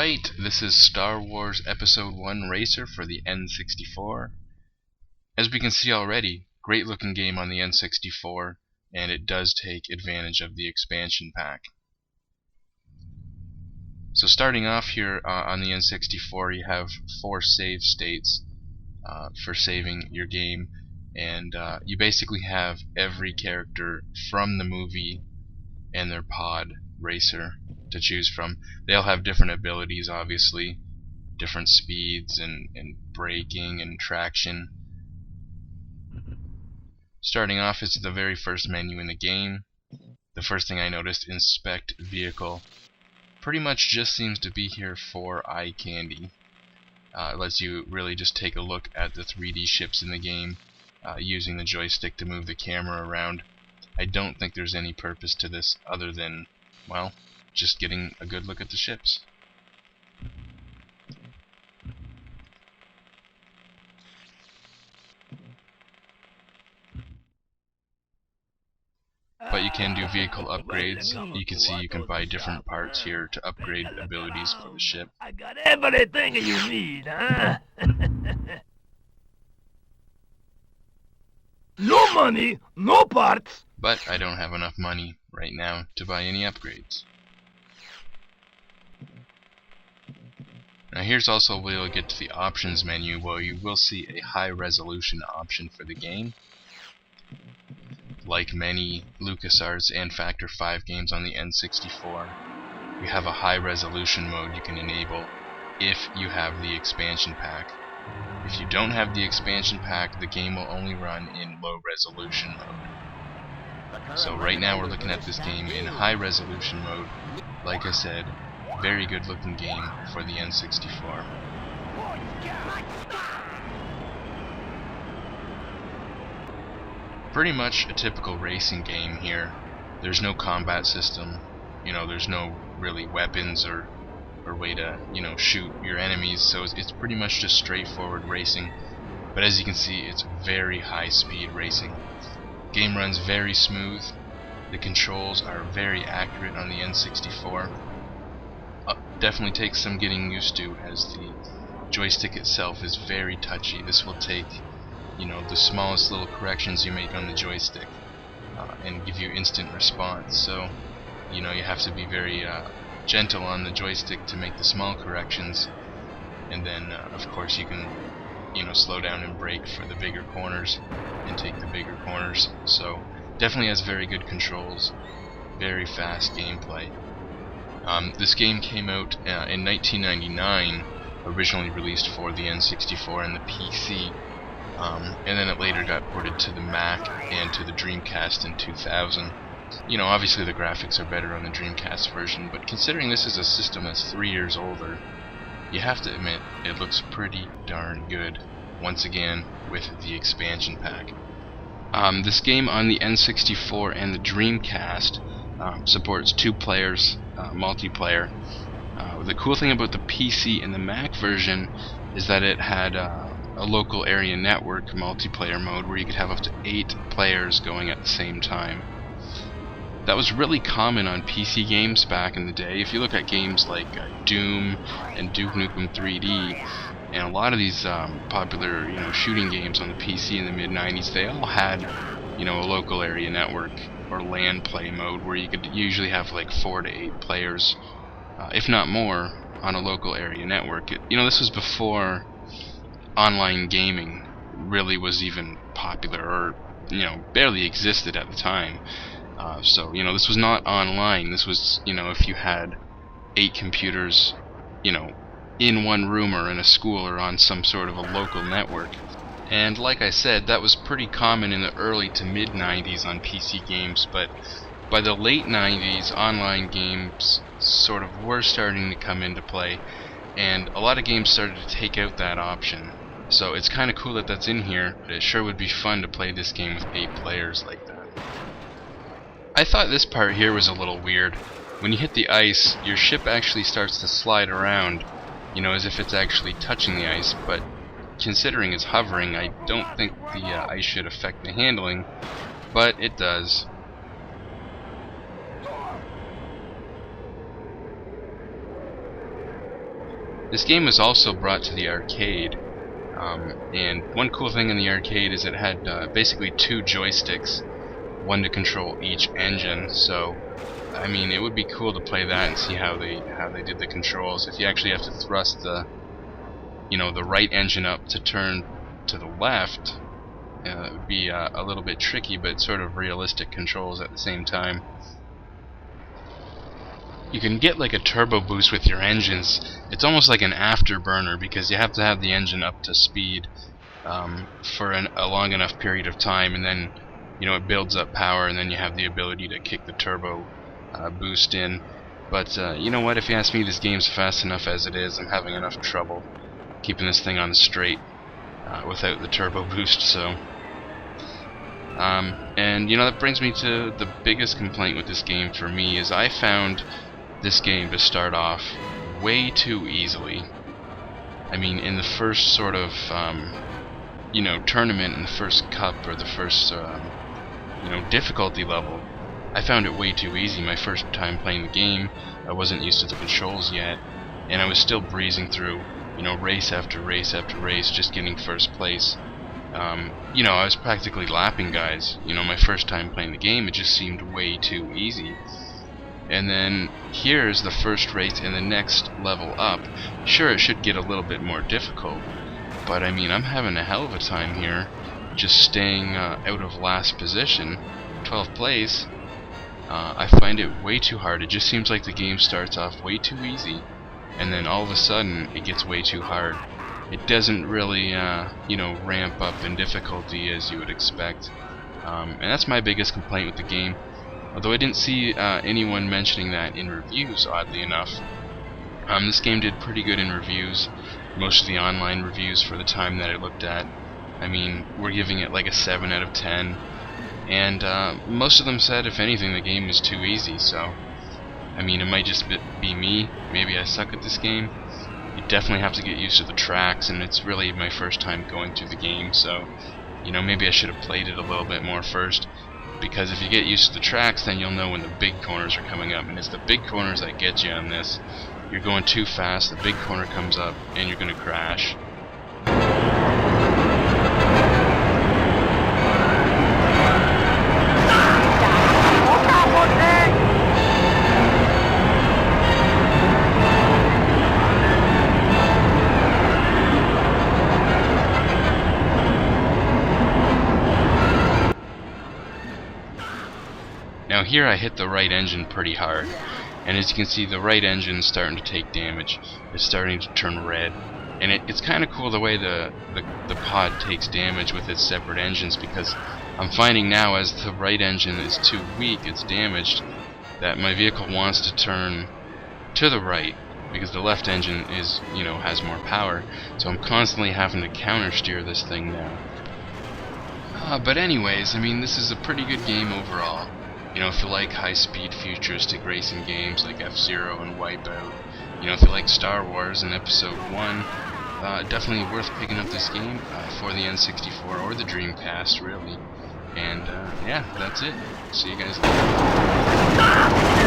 Alright, this is Star Wars Episode 1 Racer for the N64. As we can see already, great looking game on the N64, and it does take advantage of the expansion pack. So starting off here on the N64, you have 4 save states for saving your game, and you basically have every character from the movie and their pod racer to choose from. They all have different abilities, obviously, different speeds and braking and traction. Starting off is the very first menu in the game. The first thing I noticed, inspect vehicle, pretty much just seems to be here for eye candy. It lets you really just take a look at the 3D ships in the game using the joystick to move the camera around. I don't think there's any purpose to this other than, well, just getting a good look at the ships. But you can do vehicle upgrades. You can see you can buy different parts here to upgrade abilities for the ship. I got everything you need, huh? No money, no parts. But I don't have enough money right now to buy any upgrades. Now here's also where you'll get to the options menu, where you will see a high resolution option for the game. Like many LucasArts and Factor 5 games on the N64, you have a high resolution mode you can enable if you have the expansion pack. If you don't have the expansion pack, the game will only run in low resolution mode. So right now we're looking at this game in high resolution mode. Like I said, very good looking game for the N64. Pretty much a typical racing game here. There's no combat system, there's no really weapons or way to, shoot your enemies, so it's pretty much just straightforward racing. But as you can see, it's very high speed racing. Game runs very smooth. The controls are very accurate on the N64. Definitely takes some getting used to, as the joystick itself is very touchy. This will take, the smallest little corrections you make on the joystick and give you instant response. So, you have to be very gentle on the joystick to make the small corrections, and then of course you can, slow down and brake for the bigger corners and take the bigger corners. So definitely has very good controls, very fast gameplay. This game came out in 1999, originally released for the N64 and the PC, and then it later got ported to the Mac and to the Dreamcast in 2000. Obviously the graphics are better on the Dreamcast version, but considering this is a system that's 3 years older, you have to admit it looks pretty darn good, once again with the expansion pack. This game on the N64 and the Dreamcast supports 2 players multiplayer. The cool thing about the PC and the Mac version is that it had a local area network multiplayer mode where you could have up to 8 players going at the same time. That was really common on PC games back in the day. If you look at games like Doom and Duke Nukem 3D, and a lot of these popular shooting games on the PC in the mid-90s, they all had a local area network or LAN play mode where you could usually have like 4 to 8 players, if not more, on a local area network. This was before online gaming really was even popular, or barely existed at the time. So this was not online. This was if you had 8 computers in one room or in a school or on some sort of a local network. And like I said, that was pretty common in the early to mid 90s on PC games, but by the late 90s online games sort of were starting to come into play, and a lot of games started to take out that option. So it's kind of cool that that's in here, but it sure would be fun to play this game with 8 players like that. I thought this part here was a little weird. When you hit the ice, your ship actually starts to slide around, as if it's actually touching the ice, but considering it's hovering, I don't think the ice should affect the handling, but it does. This game was also brought to the arcade, and one cool thing in the arcade is it had basically 2 joysticks, one to control each engine. So I mean, it would be cool to play that and see how they did the controls. If you actually have to thrust the the right engine up to turn to the left, it would be a little bit tricky, but sort of realistic controls at the same time. You can get like a turbo boost with your engines. It's almost like an afterburner because you have to have the engine up to speed for a long enough period of time, and then it builds up power, and then you have the ability to kick the turbo boost in. But you know what, if you ask me, this game's fast enough as it is. I'm having enough trouble keeping this thing on the straight without the turbo boost. So and that brings me to the biggest complaint with this game for me is I found this game to start off way too easily. I mean, in the first sort of tournament, in the first cup, or the first difficulty level, I found it way too easy. My first time playing the game, I wasn't used to the controls yet, and I was still breezing through race after race after race, just getting first place. I was practically lapping guys. My first time playing the game, it just seemed way too easy. And then here's the first race in the next level up. Sure, it should get a little bit more difficult, but I mean, I'm having a hell of a time here just staying out of last position, 12th place. I find it way too hard. It just seems like the game starts off way too easy, and then all of a sudden it gets way too hard. It doesn't really ramp up in difficulty as you would expect, and that's my biggest complaint with the game. Although I didn't see anyone mentioning that in reviews, oddly enough. This game did pretty good in reviews. Most of the online reviews for the time that I looked at, I mean, we're giving it like a 7 out of 10. And most of them said, if anything, the game is too easy. So, I mean, it might just be me. Maybe I suck at this game. You definitely have to get used to the tracks, and it's really my first time going through the game. So, maybe I should have played it a little bit more first. Because if you get used to the tracks, then you'll know when the big corners are coming up, and it's the big corners that get you on this. You're going too fast, the big corner comes up, and you're going to crash. Now here I hit the right engine pretty hard, and as you can see, the right engine's starting to take damage. It's starting to turn red, and it's kind of cool the way the pod takes damage with its separate engines, because I'm finding now as the right engine is too weak, it's damaged, that my vehicle wants to turn to the right because the left engine is has more power. So I'm constantly having to counter steer this thing now. But anyways, I mean, this is a pretty good game overall. If you like high-speed futuristic racing games like F-Zero and Wipeout, if you like Star Wars and Episode 1, definitely worth picking up this game for the N64 or the Dreamcast, really. And yeah, that's it. See you guys later.